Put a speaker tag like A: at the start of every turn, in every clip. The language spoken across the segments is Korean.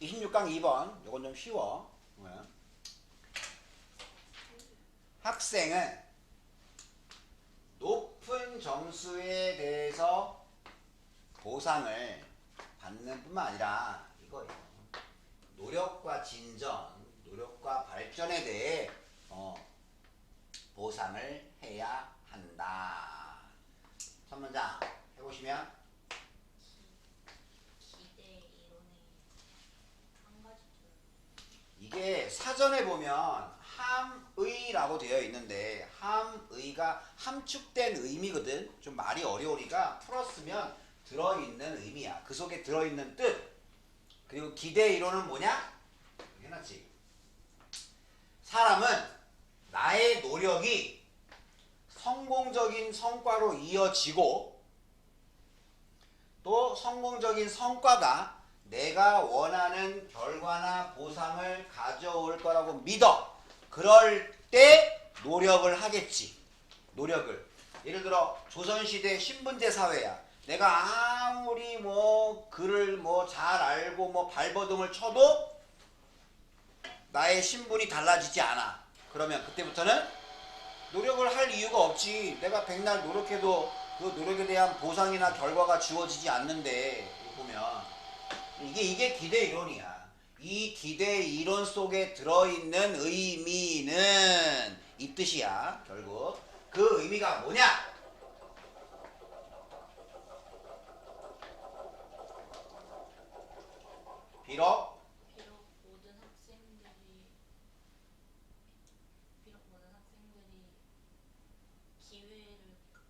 A: 26강 2번. 요건 좀 쉬워. 학생은 높은 점수에 대해서 보상을 받는 뿐만 아니라 이거예요. 노력과 진전, 노력과 발전에 대해 보상을 해야 한다. 첫 문장 해보시면
B: 기대 이론의 한 가지
A: 이게 사전에 보면 함의라고 되어 있는데 함의가 함축된 의미거든. 좀 말이 어려우니까 풀었으면 들어있는 의미야. 그 속에 들어있는 뜻. 그리고 기대 이론은 뭐냐? 해놨지. 사람은 나의 노력이 성공적인 성과로 이어지고 또 성공적인 성과가 내가 원하는 결과나 보상을 가져올 거라고 믿어. 그럴 때 노력을 하겠지. 노력을. 예를 들어 조선시대 신분제 사회야. 내가 아무리 뭐 글을 뭐 잘 알고 뭐 발버둥을 쳐도 나의 신분이 달라지지 않아. 그러면 그때부터는 노력을 할 이유가 없지. 내가 백날 노력해도 그 노력에 대한 보상이나 결과가 주어지지 않는데 보면 이게 기대 이론이야. 이 기대 이론 속에 들어있는 의미는 이 뜻이야. 결국 그 의미가 뭐냐? 비록
B: 모든 학생들이 기회를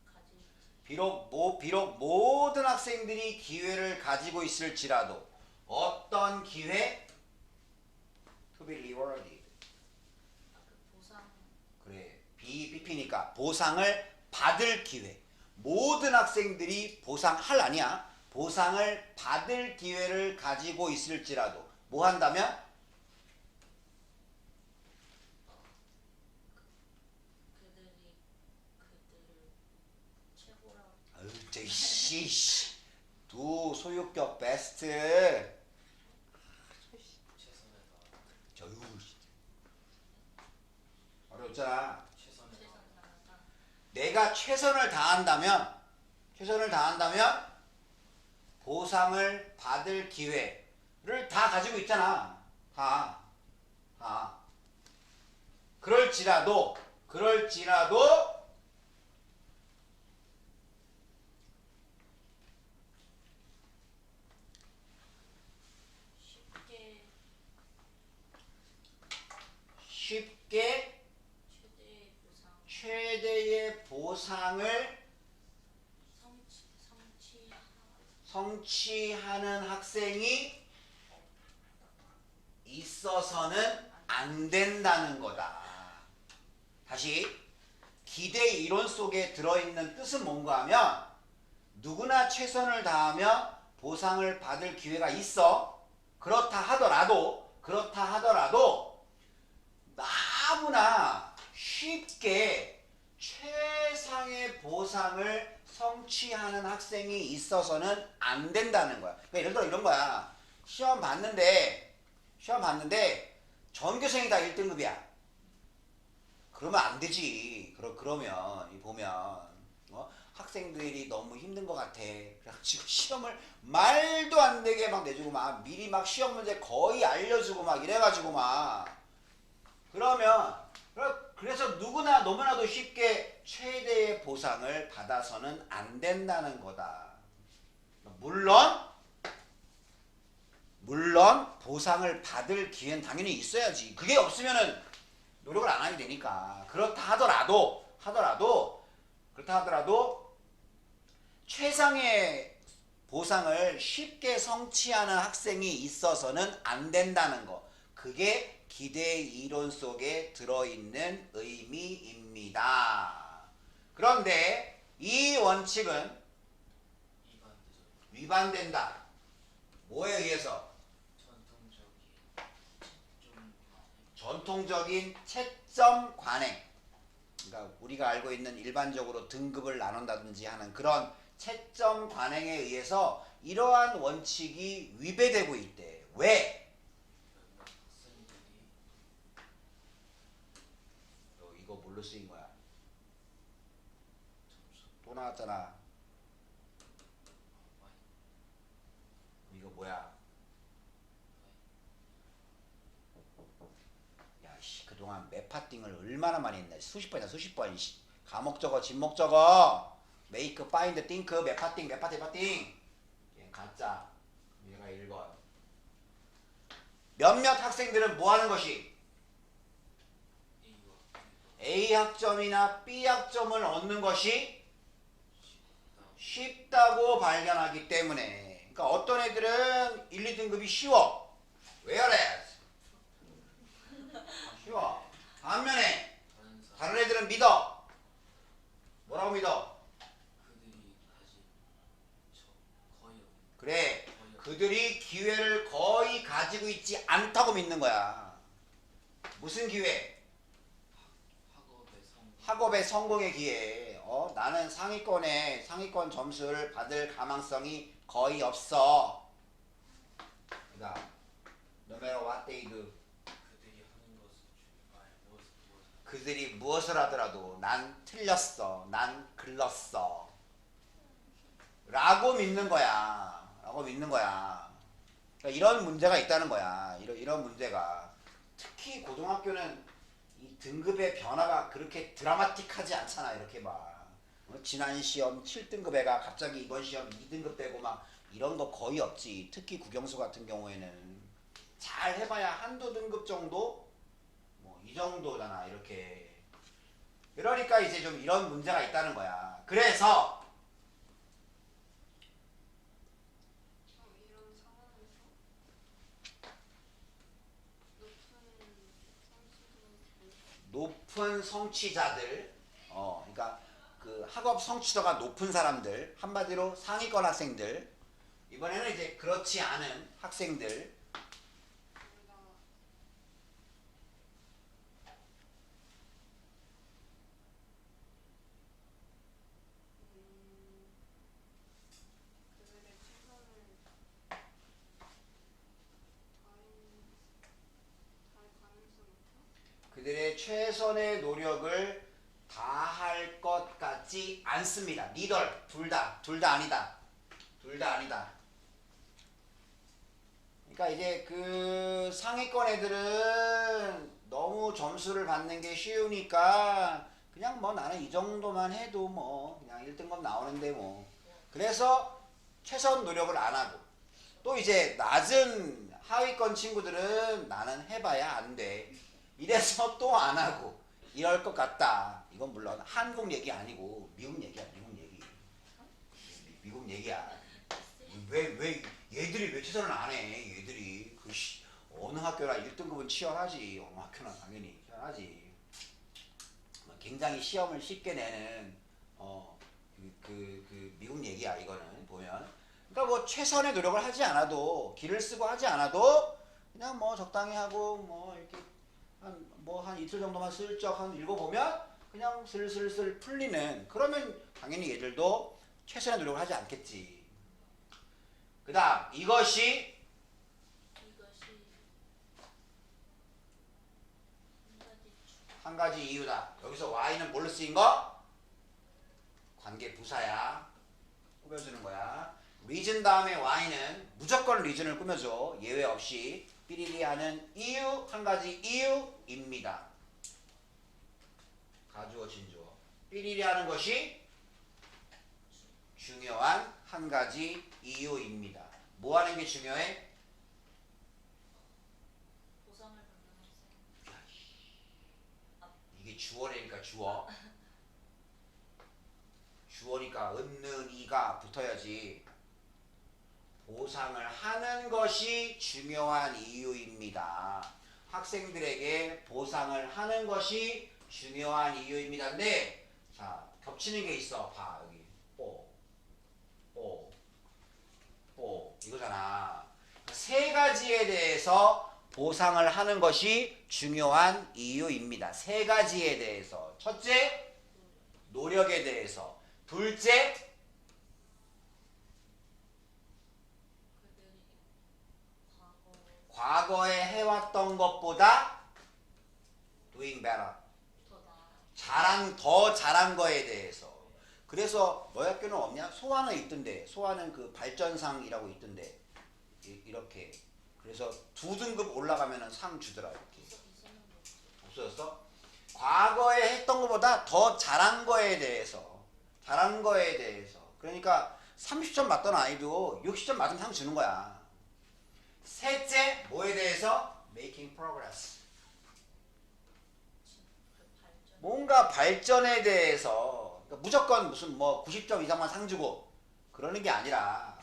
B: 가질
A: 비록 모든 학생들이 기회를 가지고 있을지라도 어떤 기회? To be rewarded.
B: 보상
A: 그래. BP니까 보상을 받을 기회. 모든 학생들이 보상할 아니야. 보상을 받을 기회를 가지고 있을지라도 뭐 한다면?
B: 그들을 최고라고
A: 아유, 씨. 두 소유격 베스트. 저유. 어렵잖아.
B: 최선을 다하다.
A: 내가 최선을 다한다면 보상을 받을 기회를 다 가지고 있잖아. 다. 그럴지라도 쉽게 최대의 보상을 성취하는 학생이 있어서는 안 된다는 거다. 다시 기대 이론 속에 들어있는 뜻은 뭔가 하면 누구나 최선을 다하며 보상을 받을 기회가 있어. 그렇다 하더라도 너무나 쉽게 최상의 보상을 성취하는 학생이 있어서는 안 된다는 거야. 그러니까 예를 들어 이런 거야. 시험 봤는데 전교생이 다 1등급이야. 그러면 안 되지. 그러면 보면 학생들이 너무 힘든 것 같아. 그래가지고 시험을 말도 안 되게 막 내주고 막 미리 막 시험 문제 거의 알려주고 막 이래가지고 막 그래서 누구나 너무나도 쉽게 최대의 보상을 받아서는 안 된다는 거다. 물론 보상을 받을 기회는 당연히 있어야지. 그게 없으면은 노력을 안 하게 되니까. 그렇다 하더라도 최상의 보상을 쉽게 성취하는 학생이 있어서는 안 된다는 거. 그게 기대 이론 속에 들어있는 의미입니다. 그런데 이 원칙은 위반된다. 뭐에 의해서? 전통적인 채점 관행. 그러니까 우리가 알고 있는 일반적으로 등급을 나눈다든지 하는 그런 채점 관행에 의해서 이러한 원칙이 위배되고 있대. 왜? 뭘로 쓰인 거야? 또 나왔잖아. 이거 뭐야? 야, 씨, 그동안 메파띵을 얼마나 많이 했나? 수십 번이나 수십 번. 씨. 과목 적어, 진목 적어. 메이크, 파인드, 띵크, 메파띵, 메파띵. 얘 가짜. 얘가 1번. 몇몇 학생들은 뭐 하는 것이? A 학점이나 B 학점을 얻는 것이 쉽다고 발견하기 때문에. 그러니까 어떤 애들은 1, 2등급이 쉬워. whereas 쉬워. 반면에 다른 애들은 믿어. 뭐라고 믿어? 그래. 그들이 기회를 거의 가지고 있지 않다고 믿는 거야. 무슨 기회? 학업의 성공의 기회. 나는 상위권 점수를 받을 가망성이 거의 없어. 그러니까 no matter what they do. 그들이 무엇을 하더라도 난 틀렸어. 난 글렀어. 라고 믿는 거야. 라고 믿는 거야. 그러니까 이런 문제가 있다는 거야. 이런 문제가. 특히 고등학교는 이 등급의 변화가 그렇게 드라마틱하지 않잖아. 이렇게 막 지난 시험 7등급 애가 갑자기 이번 시험 2등급 되고 막 이런 거 거의 없지. 특히 국영수 같은 경우에는 잘 해봐야 한두 등급 정도? 뭐 이 정도잖아. 이렇게. 그러니까 이제 좀 이런 문제가 있다는 거야. 그래서
C: 이런 상황에서
A: 높은 성취자들, 그러니까 그 학업 성취도가 높은 사람들, 한마디로 상위권 학생들, 이번에는 이제 그렇지 않은 학생들,
C: 그들의 가능성 있다?
A: 그들의 최선의 노력을 다할 것 같지 않습니다. 리덜, 둘 다 아니다. 둘 다 아니다. 그러니까 이제 그 상위권 애들은 너무 점수를 받는 게 쉬우니까 그냥 뭐 나는 이 정도만 해도 뭐 그냥 1등급 나오는데 뭐. 그래서 최선 노력을 안 하고 또 이제 낮은 하위권 친구들은 나는 해봐야 안 돼. 이래서 또 안 하고 이럴 것 같다. 이건 물론 한국 얘기 아니고 미국 얘기야. 미국 얘기야. 왜 얘들이 왜 최선을 안 해? 얘들이 어느 학교나 1등급은 치열하지. 어느 학교나 당연히 치열하지. 굉장히 시험을 쉽게 내는 그 미국 얘기야. 이거는 보면. 그러니까 뭐 최선의 노력을 하지 않아도 길을 쓰고 하지 않아도 그냥 뭐 적당히 하고 뭐 이렇게 한 이틀 정도만 슬쩍 읽어보면 그냥 슬슬슬 풀리는. 그러면 당연히 얘들도 최선의 노력을 하지 않겠지. 그 다음 이것이 한 가지 이유다. 여기서 y는 뭘로 쓰인 거? 관계 부사야. 꾸며주는 거야. reason 다음에 y는 무조건 reason을 꾸며줘. 예외 없이. 삐리리 하는 이유, 한 가지 이유입니다. 가주어 진주어. 삐리리 하는 것이 중요한 한 가지 이유입니다. 뭐 하는 게 중요해?
B: 보상을 받는 학생.
A: 이게 주어라니까 주어. 주어니까 은는 이가 붙어야지. 보상을 하는 것이 중요한 이유입니다. 학생들에게 보상을 하는 것이 중요한 이유입니다. 근데 자 겹치는 게 있어. 봐 여기 이거잖아. 세 가지에 대해서 보상을 하는 것이 중요한 이유입니다. 세 가지에 대해서. 첫째, 노력에 대해서. 둘째,
B: 그들이
A: 과거에 해왔던 것보다 doing better.
B: 더 나아.
A: 더 잘한 거에 대해서. 그래서 너희 학교는 없냐? 소아는 있던데. 소아는 그 발전상이라고 있던데. 이렇게. 그래서 2등급 올라가면은 상 주더라 이렇게. 없어졌어? 과거에 했던 것보다 더 잘한 거에 대해서. 그러니까 30점 맞던 아이도 60점 맞으면 상 주는 거야. 셋째, 뭐에 대해서? Making progress. 뭔가 발전에 대해서. 그러니까 무조건 무슨 뭐 90점 이상만 상 주고 그러는 게 아니라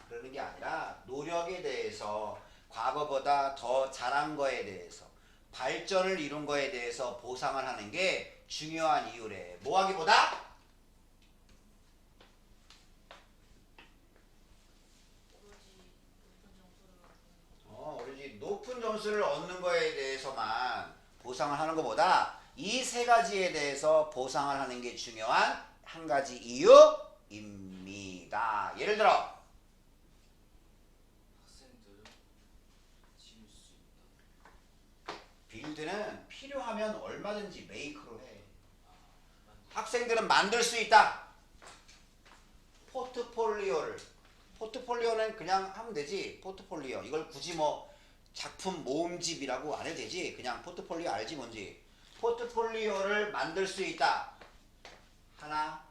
A: 노력에 대해서, 과거보다 더 잘한 거에 대해서, 발전을 이룬 거에 대해서 보상을 하는 게 중요한 이유래. 뭐 하기보다? 오로지 높은 점수를 얻는 거에 대해서만 보상을 하는 것보다 이 세 가지에 대해서 보상을 하는 게 중요한 한 가지 이유입니다. 예를 들어
D: 학생들은 지을 수 있다.
A: 빌드는 필요하면 얼마든지 메이크로 해.
D: 만들
A: 학생들은 만들 수 있다. 포트폴리오는 그냥 하면 되지. 포트폴리오 이걸 굳이 뭐 작품 모음집이라고 안 해도 되지. 그냥 포트폴리오 알지 뭔지. 포트폴리오를 만들 수 있다. 하나,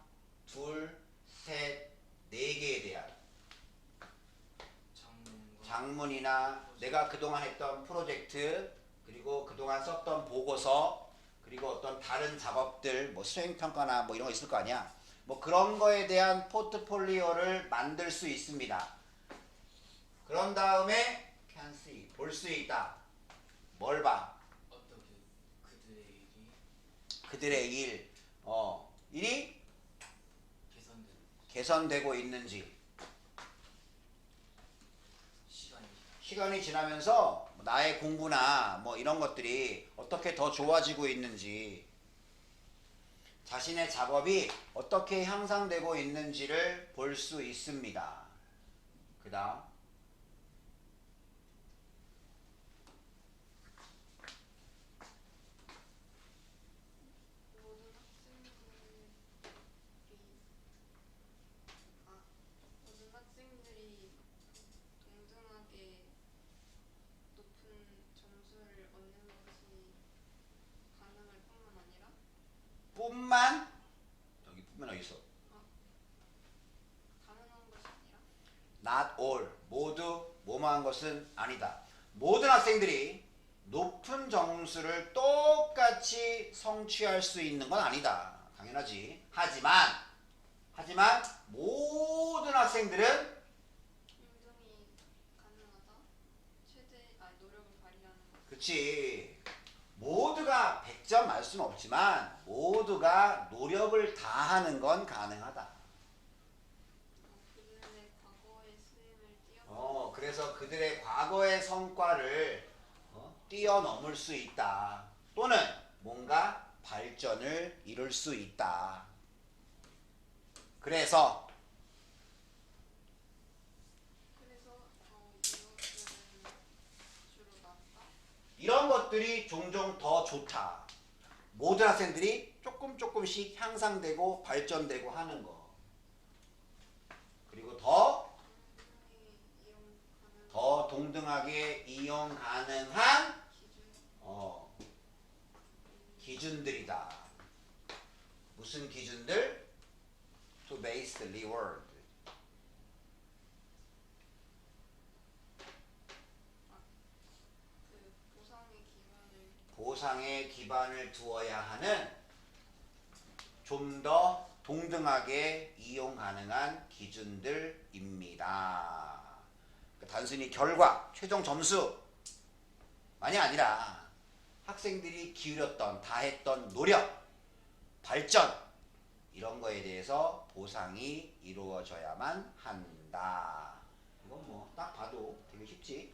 A: 둘, 셋, 네 개에 대한
D: 장문과
A: 장문이나 내가 그동안 했던 프로젝트, 그리고 그동안 썼던 보고서, 그리고 어떤 다른 작업들, 뭐 수행평가나 뭐 이런 거 있을 거 아니야. 뭐 그런 거에 대한 포트폴리오를 만들 수 있습니다. 그런 다음에 can see, 볼 수 있다. 뭘 봐?
D: 어떻게 그들의 일이
A: 그들의 일이
D: 개선된
A: 개선되고 있는지.
D: 시간이
A: 시간이 지나면서 나의 공부나 뭐 이런 것들이 어떻게 더 좋아지고 있는지, 자신의 작업이 어떻게 향상되고 있는지를 볼 수 있습니다. 그 다음
C: 모든 학생들이 동등하게 높은 점수를 얻는 것이 가능할 뿐만 아니라
A: 여기 뿐만 어디 있어?
C: 가능한 것이 아니라
A: Not all, 모두 뭐뭐한 것은 아니다. 모든 학생들이 높은 점수를 똑같이 성취할 수 있는 건 아니다. 당연하지. 하지만 모든 학생들은
C: 동등이 가능하다. 노력을 발휘하는 것.
A: 그치. 모두가 100점 알 수는 없지만 모두가 노력을 다하는 건 가능하다.
C: 그들의 과거의 수행을 뛰어넘어
A: 그래서 그들의 과거의 성과를 뛰어넘을 수 있다. 또는 뭔가 발전을 이룰 수 있다. 그래서
C: 이것들은 주로 낫다.
A: 이런 것들이 종종 더 좋다. 모든 학생들이 조금씩 향상되고 발전되고 하는 거. 그리고 더 동등하게 이용 가능한 기준들이다. 무슨 기준들? To base the reward. 보상의 기반을 두어야 하는 좀 더 동등하게 이용 가능한 기준들입니다. 단순히 결과, 최종 점수만이 아니라 학생들이 기울였던, 다했던 노력, 발전, 이런 거에 대해서 보상이 이루어져야만 한다. 이건 뭐 딱 봐도 되게 쉽지.